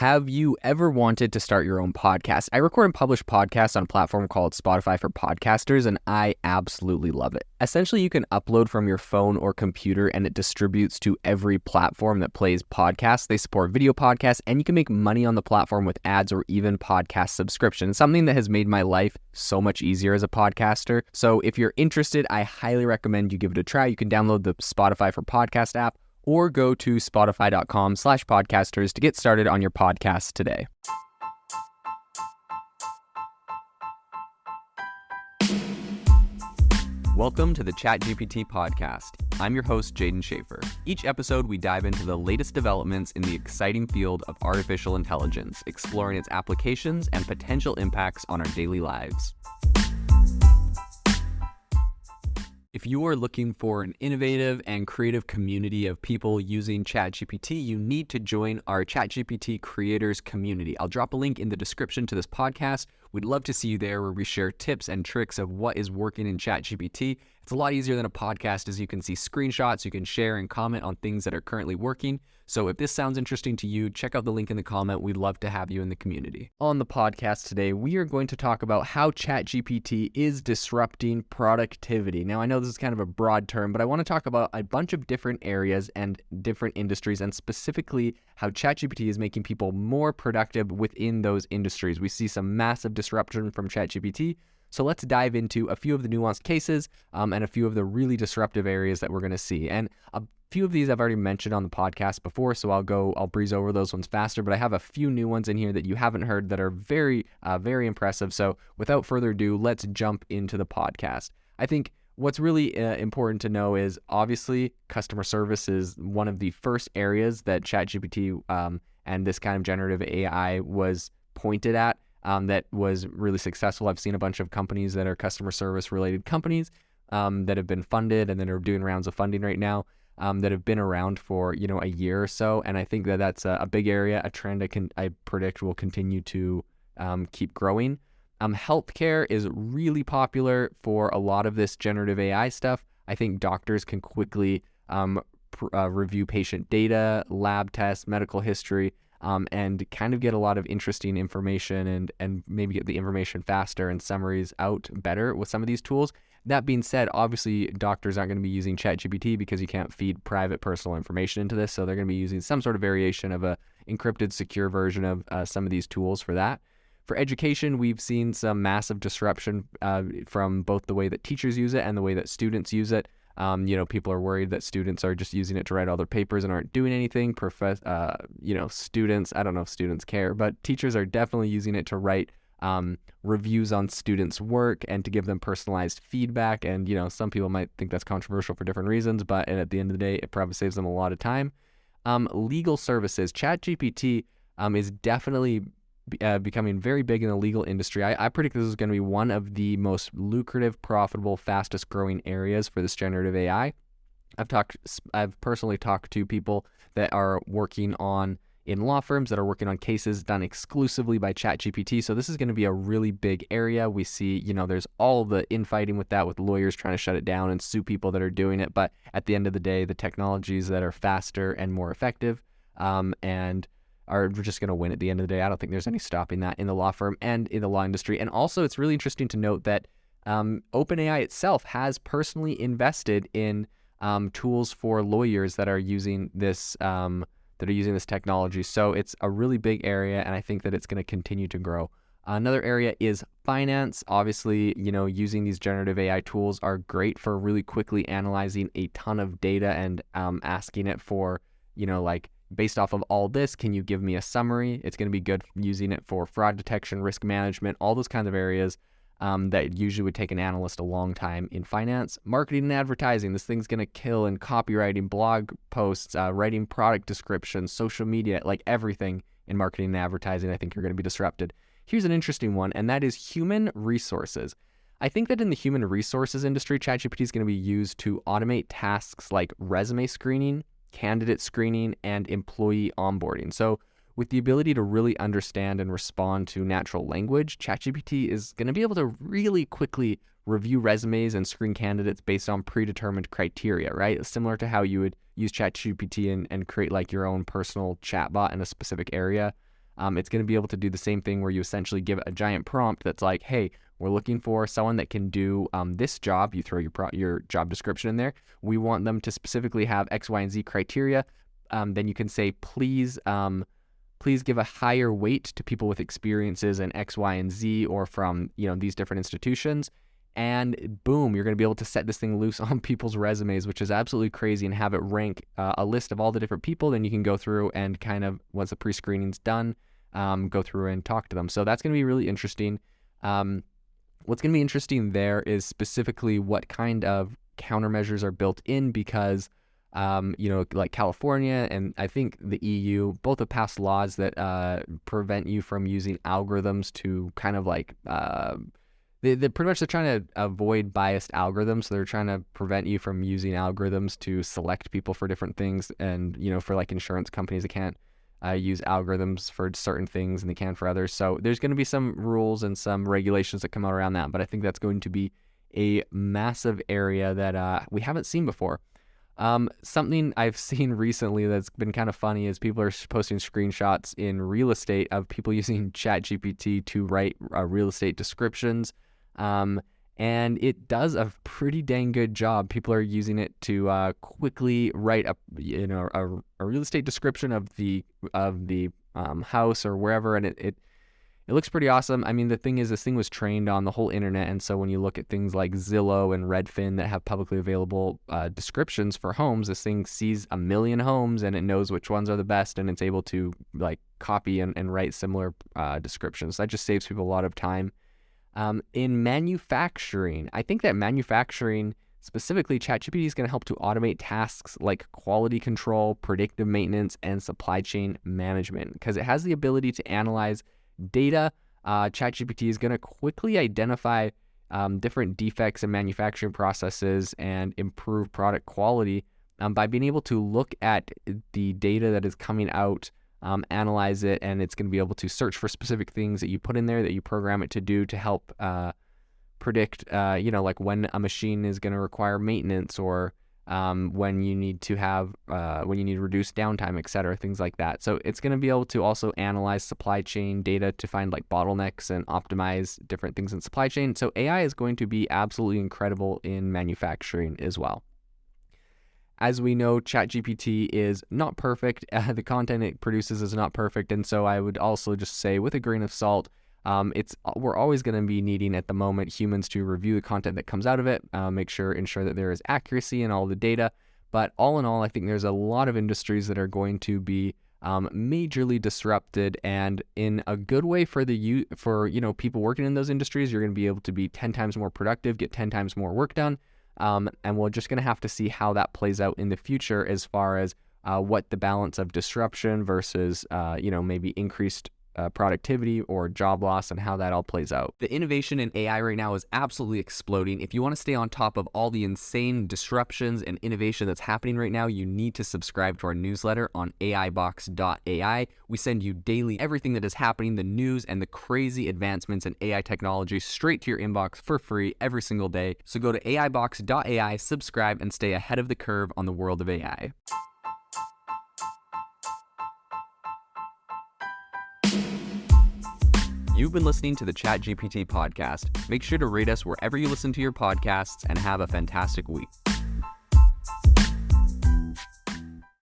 Have you ever wanted to start your own podcast? I record and publish podcasts on a platform called Spotify for Podcasters, and I absolutely love it. Essentially, you can upload from your phone or computer, and it distributes to every platform that plays podcasts. They support video podcasts, and you can make money on the platform with ads or even podcast subscriptions, something that has made my life so much easier as a podcaster. So if you're interested, I highly recommend you give it a try. You can download the Spotify for Podcast app, or go to spotify.com/podcasters to get started on your podcast today. Welcome to the ChatGPT podcast. I'm your host, Jaden Schaefer. Each episode, we dive into the latest developments in the exciting field of artificial intelligence, exploring its applications and potential impacts on our daily lives. If you are looking for an innovative and creative community of people using ChatGPT, you need to join our ChatGPT creators community. I'll drop a link in the description to this podcast. We'd love to see you there, where we share tips and tricks of what is working in ChatGPT. It's a lot easier than a podcast, as you can see screenshots, you can share and comment on things that are currently working. So if this sounds interesting to you, check out the link in the comment. We'd love to have you in the community. On the podcast today, we are going to talk about how ChatGPT is disrupting productivity. Now, I know this is kind of a broad term, but I want to talk about a bunch of different areas and different industries, and specifically how ChatGPT is making people more productive within those industries. We see some massive disruption from ChatGPT. So let's dive into a few of the nuanced cases and a few of the really disruptive areas that we're going to see. And a few of these I've already mentioned on the podcast before, so I'll breeze over those ones faster, but I have a few new ones in here that you haven't heard that are very, very impressive. So without further ado, let's jump into the podcast. I think what's really important to know is, obviously, customer service is one of the first areas that ChatGPT and this kind of generative AI was pointed at. That was really successful. I've seen a bunch of companies that are customer service related companies that have been funded and that are doing rounds of funding right now that have been around for a year or so. And I think that that's a big area, a trend I predict will continue to keep growing. Healthcare is really popular for a lot of this generative AI stuff. I think doctors can quickly review patient data, lab tests, medical history, and kind of get a lot of interesting information and maybe get the information faster and summaries out better with some of these tools. That being said, obviously, doctors aren't going to be using ChatGPT because you can't feed private personal information into this. So they're going to be using some sort of variation of a encrypted, secure version of some of these tools for that. For education, we've seen some massive disruption from both the way that teachers use it and the way that students use it. People are worried that students are just using it to write all their papers and aren't doing anything. Students, I don't know if students care, but teachers are definitely using it to write reviews on students' work and to give them personalized feedback. And, some people might think that's controversial for different reasons, but at the end of the day, it probably saves them a lot of time. Legal services. ChatGPT is definitely becoming very big in the legal industry. I predict this is going to be one of the most lucrative, profitable, fastest growing areas for this generative AI. I've personally talked to people that are working in law firms that are working on cases done exclusively by ChatGPT. So this is going to be a really big area. We see, there's all the infighting with that, with lawyers trying to shut it down and sue people that are doing it. But at the end of the day, the technologies that are faster and more effective and are just going to win at the end of the day. I don't think there's any stopping that in the law firm and in the law industry. And also, it's really interesting to note that OpenAI itself has personally invested in tools for lawyers that are using this technology. So it's a really big area, and I think that it's going to continue to grow. Another area is finance. Obviously, using these generative AI tools are great for really quickly analyzing a ton of data and asking it for, based off of all this, can you give me a summary? It's going to be good using it for fraud detection, risk management, all those kinds of areas that usually would take an analyst a long time in finance. Marketing and advertising. This thing's going to kill in copywriting, blog posts, writing product descriptions, social media, like everything in marketing and advertising. I think you're going to be disrupted. Here's an interesting one, and that is human resources. I think that in the human resources industry, ChatGPT is going to be used to automate tasks like resume screening, candidate screening, and employee onboarding. So with the ability to really understand and respond to natural language, ChatGPT is going to be able to really quickly review resumes and screen candidates based on predetermined criteria, right? Similar to how you would use ChatGPT and create like your own personal chatbot in a specific area. It's going to be able to do the same thing where you essentially give a giant prompt that's like, hey, we're looking for someone that can do this job. You throw your job description in there. We want them to specifically have X, Y, and Z criteria. Then you can say, please give a higher weight to people with experiences in X, Y, and Z, or from these different institutions. And boom, you're going to be able to set this thing loose on people's resumes, which is absolutely crazy, and have it rank a list of all the different people. Then you can go through and kind of, once the pre-screening's done, go through and talk to them. So that's going to be really interesting. What's going to be interesting there is specifically what kind of countermeasures are built in, because like California and I think the EU both have passed laws that prevent you from using algorithms to kind of like they're pretty much trying to avoid biased algorithms. So they're trying to prevent you from using algorithms to select people for different things. And for like insurance companies, they can't use algorithms for certain things and they can for others. So there's going to be some rules and some regulations that come out around that. But I think that's going to be a massive area that we haven't seen before. Something I've seen recently that's been kind of funny is people are posting screenshots in real estate of people using ChatGPT to write real estate descriptions. And it does a pretty dang good job. People are using it to quickly write a real estate description of the house or wherever, and it looks pretty awesome. I mean, the thing is, this thing was trained on the whole internet, and so when you look at things like Zillow and Redfin that have publicly available descriptions for homes, this thing sees a million homes and it knows which ones are the best, and it's able to like copy and write similar descriptions. That just saves people a lot of time. In manufacturing, I think that manufacturing, specifically ChatGPT, is going to help to automate tasks like quality control, predictive maintenance, and supply chain management, because it has the ability to analyze data. ChatGPT is going to quickly identify different defects in manufacturing processes and improve product quality by being able to look at the data that is coming out, analyze it, and it's going to be able to search for specific things that you put in there that you program it to do to help predict, like when a machine is going to require maintenance, or when you need to reduce downtime, etc., things like that. So it's going to be able to also analyze supply chain data to find like bottlenecks and optimize different things in supply chain. So AI is going to be absolutely incredible in manufacturing as well. As we know, ChatGPT is not perfect. The content it produces is not perfect. And so I would also just say, with a grain of salt, we're always going to be needing at the moment humans to review the content that comes out of it, ensure that there is accuracy in all the data. But all in all, I think there's a lot of industries that are going to be majorly disrupted, and in a good way for people working in those industries. You're going to be able to be 10 times more productive, get 10 times more work done. And we're just going to have to see how that plays out in the future, as far as what the balance of disruption versus, maybe increased productivity or job loss, and how that all plays out. The innovation in AI right now is absolutely exploding. If you want to stay on top of all the insane disruptions and innovation that's happening right now, you need to subscribe to our newsletter on AIBox.ai. We send you daily everything that is happening, the news and the crazy advancements in AI technology, straight to your inbox for free every single day. So go to AIBox.ai, subscribe, and stay ahead of the curve on the world of AI. You've been listening to the ChatGPT podcast. Make sure to rate us wherever you listen to your podcasts, and have a fantastic week.